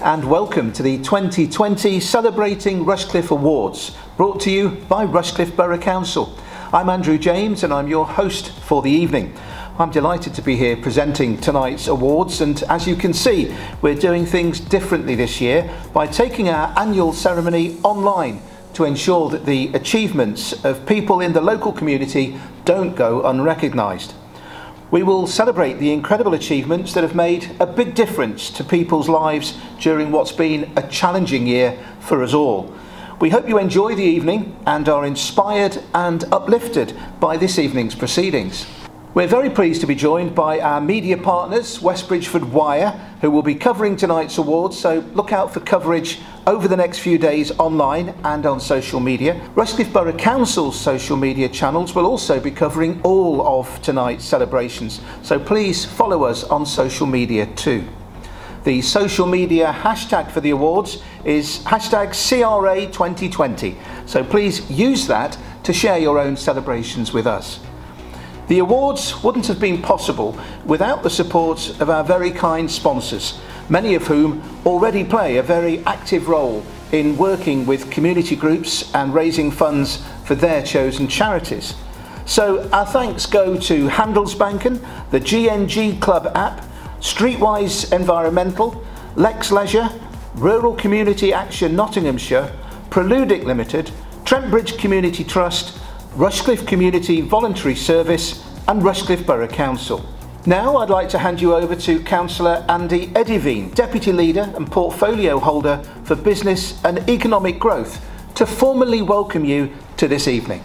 and welcome to the 2020 Celebrating Rushcliffe Awards, brought to you by Rushcliffe Borough Council. I'm Andrew James and I'm your host for the evening. I'm delighted to be here presenting tonight's awards, and as you can see, we're doing things differently this year by taking our annual ceremony online to ensure that the achievements of people in the local community don't go unrecognised. We will celebrate the incredible achievements that have made a big difference to people's lives during what's been a challenging year for us all. We hope you enjoy the evening and are inspired and uplifted by this evening's proceedings. We're very pleased to be joined by our media partners, West Bridgford Wire, who will be covering tonight's awards, so look out for coverage over the next few days online and on social media. Rushcliffe Borough Council's social media channels will also be covering all of tonight's celebrations, so please follow us on social media too. The social media hashtag for the awards is hashtag CRA2020, so please use that to share your own celebrations with us. The awards wouldn't have been possible without the support of our very kind sponsors, many of whom already play a very active role in working with community groups and raising funds for their chosen charities. So our thanks go to Handelsbanken, the GNG Club app, Streetwise Environmental, Lex Leisure, Rural Community Action Nottinghamshire, Preludic Limited, Trentbridge Community Trust, Rushcliffe Community Voluntary Service and Rushcliffe Borough Council. Now I'd like to hand you over to Councillor Andy Edivine, Deputy Leader and Portfolio Holder for Business and Economic Growth, to formally welcome you to this evening.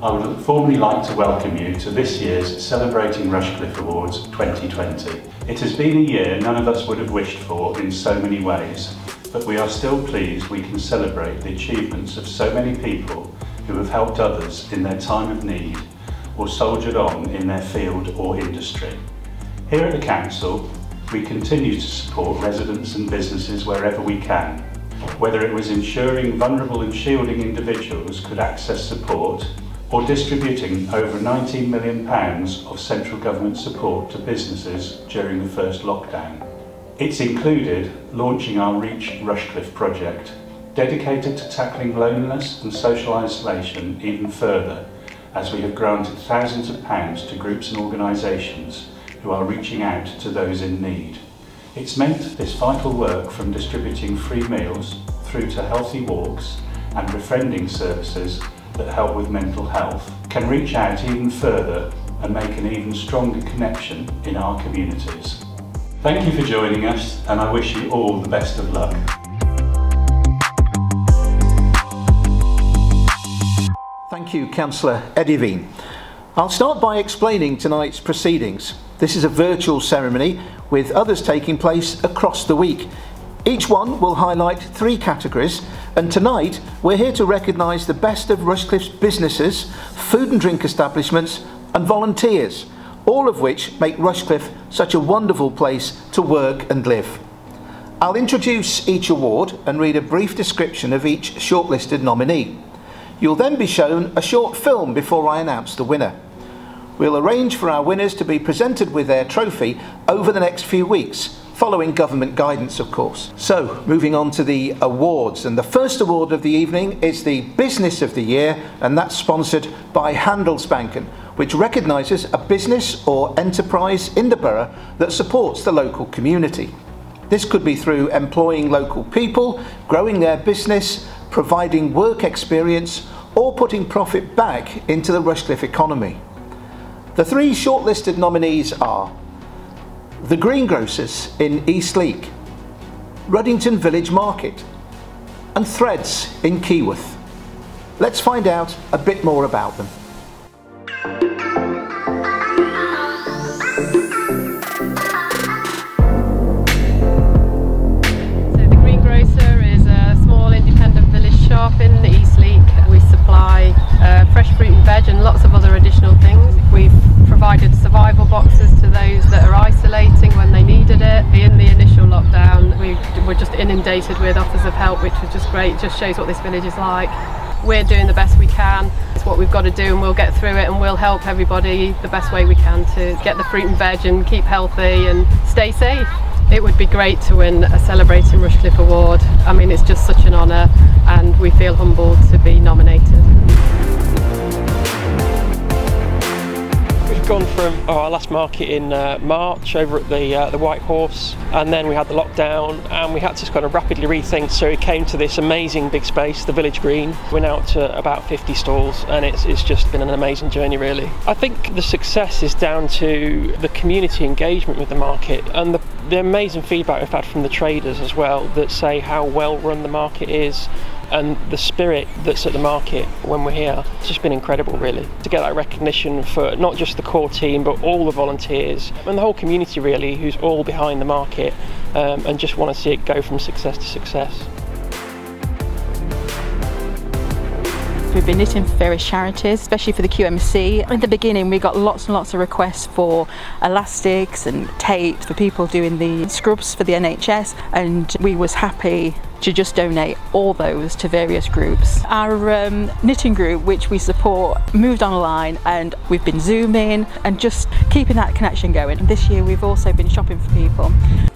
I would formally like to welcome you to this year's Celebrating Rushcliffe Awards 2020. It has been a year none of us would have wished for in so many ways, but we are still pleased we can celebrate the achievements of so many people who have helped others in their time of need or soldiered on in their field or industry. Here at the Council, we continue to support residents and businesses wherever we can, whether it was ensuring vulnerable and shielding individuals could access support or distributing over £19 million of central government support to businesses during the first lockdown. It's included launching our Reach Rushcliffe project, dedicated to tackling loneliness and social isolation even further, as we have granted thousands of pounds to groups and organisations who are reaching out to those in need. It's meant this vital work, from distributing free meals through to healthy walks and befriending services that help with mental health, can reach out even further and make an even stronger connection in our communities. Thank you for joining us, and I wish you all the best of luck. Thank you, Councillor Edivine. I'll start by explaining tonight's proceedings. This is a virtual ceremony with others taking place across the week. Each one will highlight 3 categories, and tonight we're here to recognise the best of Rushcliffe's businesses, food and drink establishments and volunteers, all of which make Rushcliffe such a wonderful place to work and live. I'll introduce each award and read a brief description of each shortlisted nominee. You'll then be shown a short film before I announce the winner. We'll arrange for our winners to be presented with their trophy over the next few weeks, following government guidance, of course. So, moving on to the awards, and the first award of the evening is the Business of the Year, and that's sponsored by Handelsbanken, which recognises a business or enterprise in the borough that supports the local community. This could be through employing local people, growing their business, providing work experience, or putting profit back into the Rushcliffe economy. The 3 shortlisted nominees are the Greengrocers in Eastleek, Ruddington Village Market and Threads in Keyworth. Let's find out a bit more about them. So the Greengrocer is a small independent village shop in Eastleek. We supply fresh fruit and veg and lots of other additional things. We've provided survival boxes to those that are isolating when they needed it. In the initial lockdown, we were just inundated with offers of help, which was just great. It just shows what this village is like. We're doing the best we can. It's what we've got to do, and we'll get through it, and we'll help everybody the best way we can to get the fruit and veg and keep healthy and stay safe. It would be great to win a Celebrating Rushcliffe Award. I mean, it's just such an honour, and we feel humbled to be nominated. We've gone from our last market in March over at the White Horse, and then we had the lockdown and we had to kind of rapidly rethink, so we came to this amazing big space, the Village Green. We're now up to about 50 stalls, and it's just been an amazing journey really. I think the success is down to the community engagement with the market and the amazing feedback we've had from the traders as well, that say how well run the market is, and the spirit that's at the market when we're here. It's just been incredible really, to get that recognition for not just the core team but all the volunteers and the whole community really, who's all behind the market and just want to see it go from success to success. We've been knitting for various charities, especially for the QMC. In the beginning we got lots and lots of requests for elastics and tape for people doing the scrubs for the NHS, and we was happy to just donate all those to various groups. Our knitting group, which we support, moved online, and we've been Zooming and just keeping that connection going. And this year we've also been shopping for people.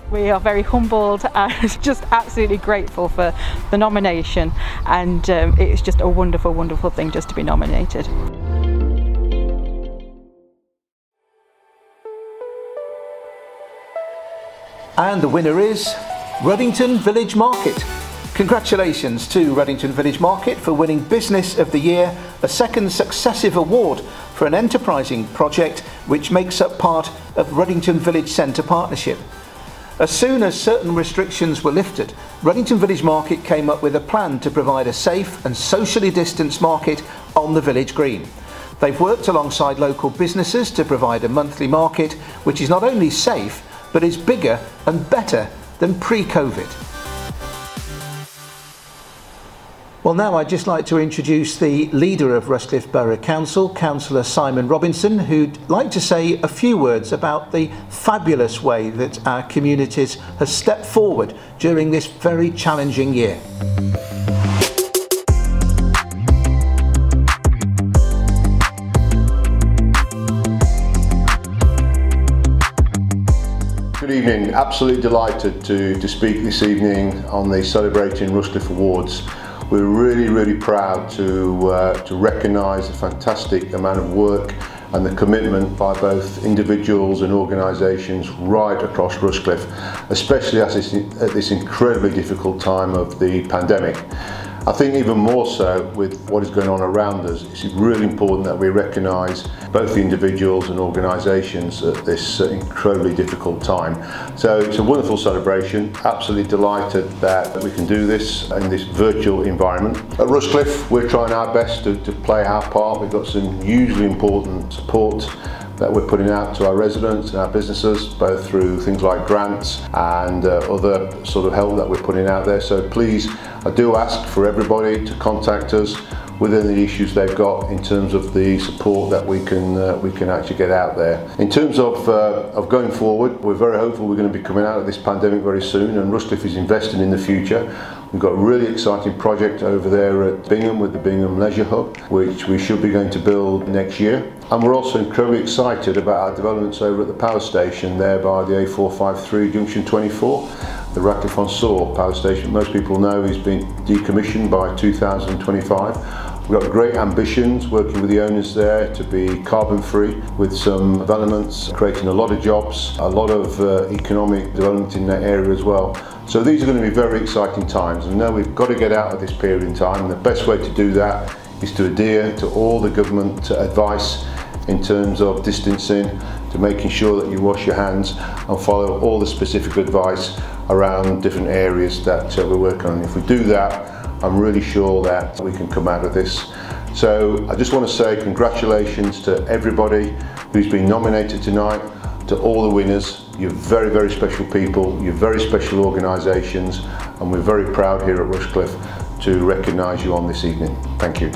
We are very humbled and just absolutely grateful for the nomination, and it's just a wonderful, wonderful thing just to be nominated. And the winner is Ruddington Village Market. Congratulations to Ruddington Village Market for winning Business of the Year, a second successive award for an enterprising project which makes up part of Ruddington Village Centre Partnership. As soon as certain restrictions were lifted, Ruddington Village Market came up with a plan to provide a safe and socially distanced market on the village green. They've worked alongside local businesses to provide a monthly market which is not only safe but is bigger and better than pre-COVID. Well, now I'd just like to introduce the leader of Rushcliffe Borough Council, Councillor Simon Robinson, who'd like to say a few words about the fabulous way that our communities has stepped forward during this very challenging year. Good evening. Absolutely delighted to speak this evening on the Celebrating Rushcliffe Awards. We're really proud to recognise the fantastic amount of work and the commitment by both individuals and organisations right across Rushcliffe, especially at this incredibly difficult time of the pandemic. I think even more so with what is going on around us, it's really important that we recognise both the individuals and organisations at this incredibly difficult time. So it's a wonderful celebration, absolutely delighted that we can do this in this virtual environment. At Rushcliffe, we're trying our best to play our part. We've got some hugely important support that we're putting out to our residents and our businesses, both through things like grants and other sort of help that we're putting out there. So please, I do ask for everybody to contact us within the issues they've got in terms of the support that we can actually get out there. In terms of going forward, we're very hopeful we're going to be coming out of this pandemic very soon, and Rushcliffe is investing in the future. We've got a really exciting project over there at Bingham with the Bingham Leisure Hub, which we should be going to build next year. And we're also incredibly excited about our developments over at the power station there by the A453 Junction 24, the Ratcliffe-on-Soar power station. Most people know is being decommissioned by 2025. We've got great ambitions working with the owners there to be carbon free, with some developments creating a lot of jobs, a lot of economic development in that area as well. So these are going to be very exciting times, and now we've got to get out of this period in time, and the best way to do that is to adhere to all the government advice in terms of distancing, to making sure that you wash your hands and follow all the specific advice around different areas that we're working on. If we do that, I'm really sure that we can come out of this. So I just want to say congratulations to everybody who's been nominated tonight, to all the winners. You're very special people, you're very special organisations, and we're very proud here at Rushcliffe to recognise you on this evening. Thank you.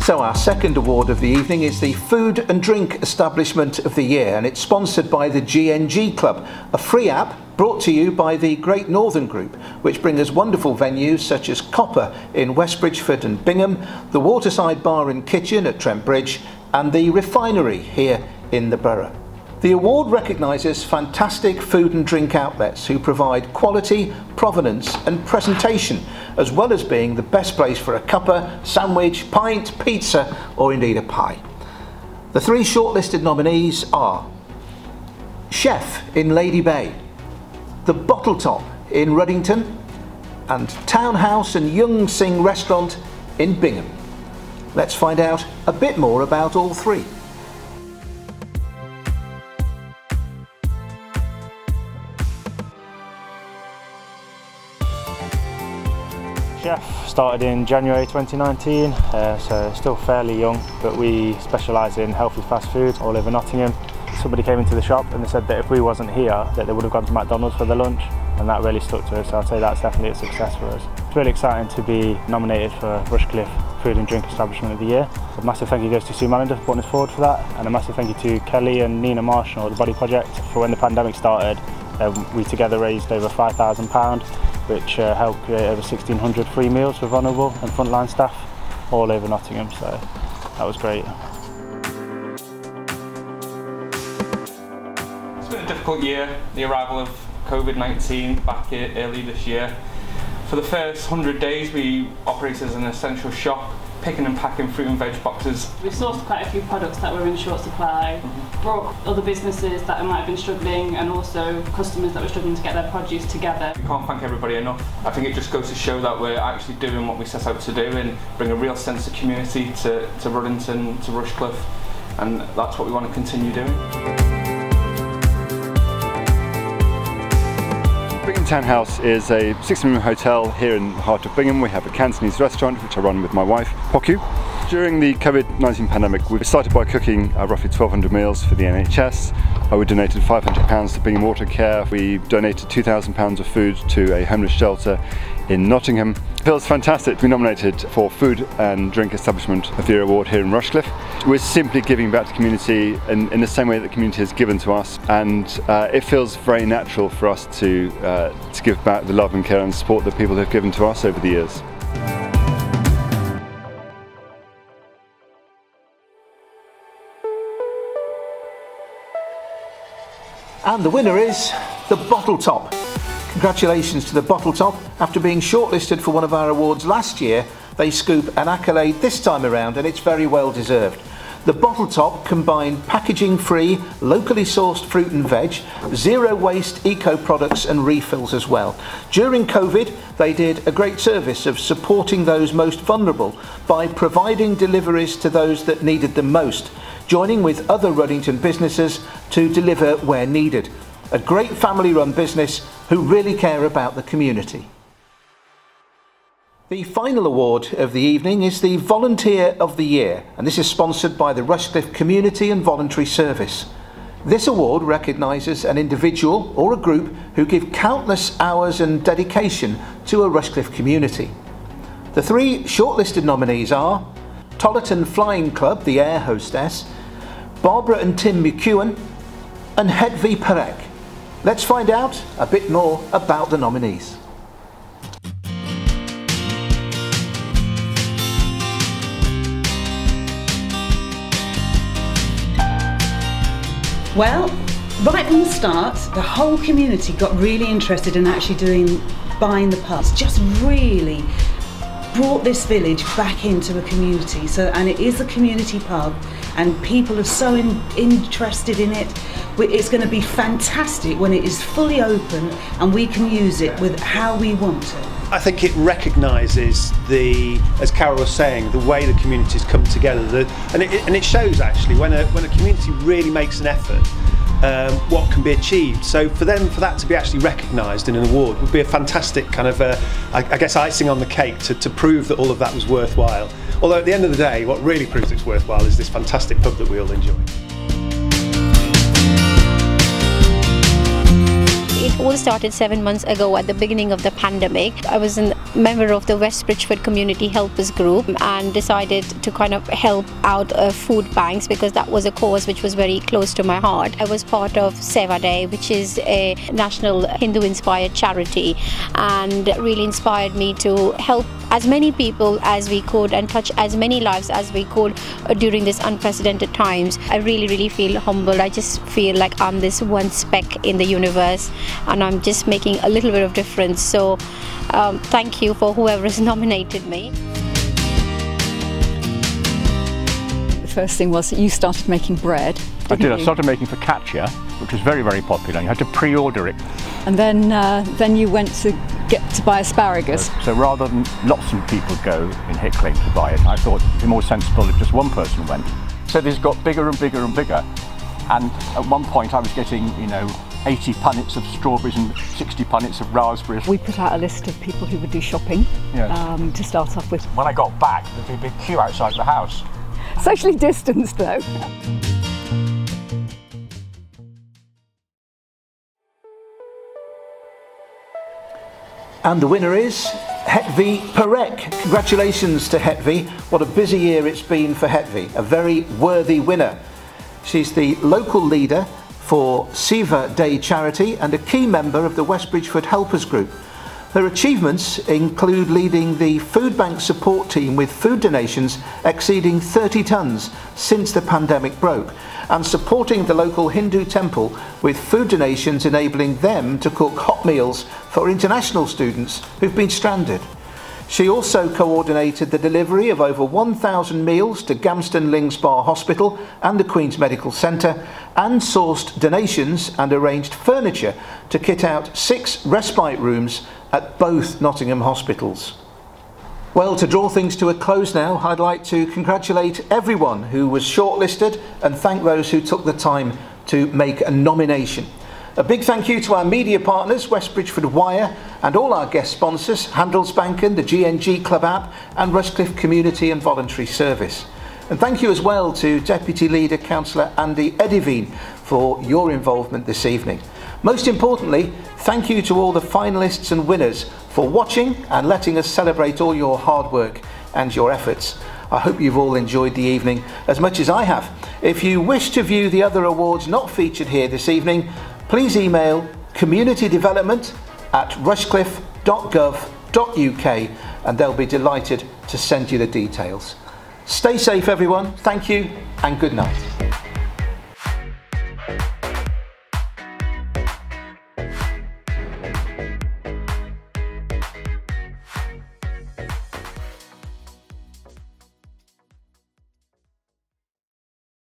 So our second award of the evening is the Food and Drink Establishment of the Year, and it's sponsored by the GNG Club, a free app brought to you by the Great Northern Group, which bring us wonderful venues such as Copper in West Bridgford and Bingham, the Waterside Bar and Kitchen at Trent Bridge, and the Refinery here in the Borough. The award recognises fantastic food and drink outlets who provide quality, provenance and presentation, as well as being the best place for a cuppa, sandwich, pint, pizza or indeed a pie. The three shortlisted nominees are Chef in Lady Bay, The Bottle Top in Ruddington and Townhouse and Young Sing Restaurant in Bingham. Let's find out a bit more about all three. Chef started in January 2019, so still fairly young, but we specialise in healthy fast food all over Nottingham. Somebody came into the shop and they said that if we wasn't here that they would have gone to McDonald's for their lunch, and that really stuck to us, so I'd say that's definitely a success for us. It's really exciting to be nominated for Rushcliffe Food and Drink Establishment of the Year. A massive thank you goes to Sue Manager for putting us forward for that, and a massive thank you to Kelly and Nina Marshall at the Body Project for when the pandemic started. We together raised over £5,000, which helped create over 1,600 free meals for vulnerable and frontline staff all over Nottingham, so that was great. It's been a difficult year, the arrival of COVID-19 back early this year. For the first 100 days we operated as an essential shop, picking and packing fruit and veg boxes. We sourced quite a few products that were in short supply, brought other businesses that might have been struggling and also customers that were struggling to get their produce together. We can't thank everybody enough. I think it just goes to show that we're actually doing what we set out to do and bring a real sense of community to Ruddington, to Rushcliffe, and that's what we want to continue doing. Bingham Townhouse is a 16-room hotel here in the heart of Bingham. We have a Cantonese restaurant which I run with my wife, Poku. During the COVID-19 pandemic, we started by cooking roughly 1,200 meals for the NHS. We donated £500 to Bingham Water Care. We donated £2,000 of food to a homeless shelter in Nottingham. It feels fantastic to be nominated for Food and Drink Establishment of the Year award here in Rushcliffe. We're simply giving back to the community in the same way that the community has given to us, and it feels very natural for us to give back the love and care and support that people have given to us over the years. And the winner is the Bottle Top. Congratulations to the Bottle Top. After being shortlisted for one of our awards last year, they scoop an accolade this time around, and it's very well deserved. The Bottle Top combined packaging-free, locally sourced fruit and veg, zero-waste eco products and refills as well. During COVID, they did a great service of supporting those most vulnerable by providing deliveries to those that needed them most, joining with other Ruddington businesses to deliver where needed. A great family-run business who really care about the community. The final award of the evening is the Volunteer of the Year, and this is sponsored by the Rushcliffe Community and Voluntary Service. This award recognises an individual or a group who give countless hours and dedication to a Rushcliffe community. The three shortlisted nominees are Tollerton Flying Club, the air hostess, Barbara and Tim McEwen, and Hedvi Perek. Let's find out a bit more about the nominees. Well, right from the start, the whole community got really interested in actually buying the pubs. Just really brought this village back into a community. And it is a community pub, and people are so interested in it. It's going to be fantastic when it is fully open and we can use it with how we want to. I think it recognises as Carol was saying, the way the communities come together, and it shows actually when a community really makes an effort, what can be achieved. So for that to be actually recognised in an award would be a fantastic kind of, I guess, icing on the cake to prove that all of that was worthwhile. Although at the end of the day, what really proves it's worthwhile is this fantastic pub that we all enjoy. It It all started 7 months ago at the beginning of the pandemic. I was a member of the West Bridgford Community Helpers Group and decided to kind of help out food banks because that was a cause which was very close to my heart. I was part of Seva Day, which is a national Hindu-inspired charity, and really inspired me to help as many people as we could and touch as many lives as we could during this unprecedented times. I really feel humbled. I just feel like I'm this one speck in the universe and I'm just making a little bit of difference. So thank you for whoever has nominated me. The first thing was that you started making bread. I did. I started making focaccia, which was very popular. You had to pre-order it. And then you went to get to buy asparagus. So rather than lots of people go in Hickling to buy it, I thought it'd be more sensible if just one person went. So this got bigger and bigger and bigger. And at one point I was getting, 80 punnets of strawberries and 60 punnets of raspberries. We put out a list of people who would do shopping to start off with. When I got back, there'd be a big queue outside the house. Socially distanced though. And the winner is Hetvi Parek. Congratulations to Hetvi. What a busy year it's been for Hetvi. A very worthy winner. She's the local leader for Seva Day charity and a key member of the West Bridgford Helpers Group. Her achievements include leading the food bank support team with food donations exceeding 30 tonnes since the pandemic broke, and supporting the local Hindu temple with food donations enabling them to cook hot meals for international students who've been stranded. She also coordinated the delivery of over 1,000 meals to Gamston Lings Bar Hospital and the Queen's Medical Centre, and sourced donations and arranged furniture to kit out 6 respite rooms at both Nottingham hospitals. Well, to draw things to a close now, I'd like to congratulate everyone who was shortlisted and thank those who took the time to make a nomination. A big thank you to our media partners, West Bridgford Wire, and all our guest sponsors, Handelsbanken, the GNG Club app, and Rushcliffe Community and Voluntary Service. And thank you as well to Deputy Leader Councillor Andy Edivine for your involvement this evening. Most importantly, thank you to all the finalists and winners for watching and letting us celebrate all your hard work and your efforts. I hope you've all enjoyed the evening as much as I have. If you wish to view the other awards not featured here this evening, please email communitydevelopment@rushcliffe.gov.uk and they'll be delighted to send you the details. Stay safe everyone, thank you and good night.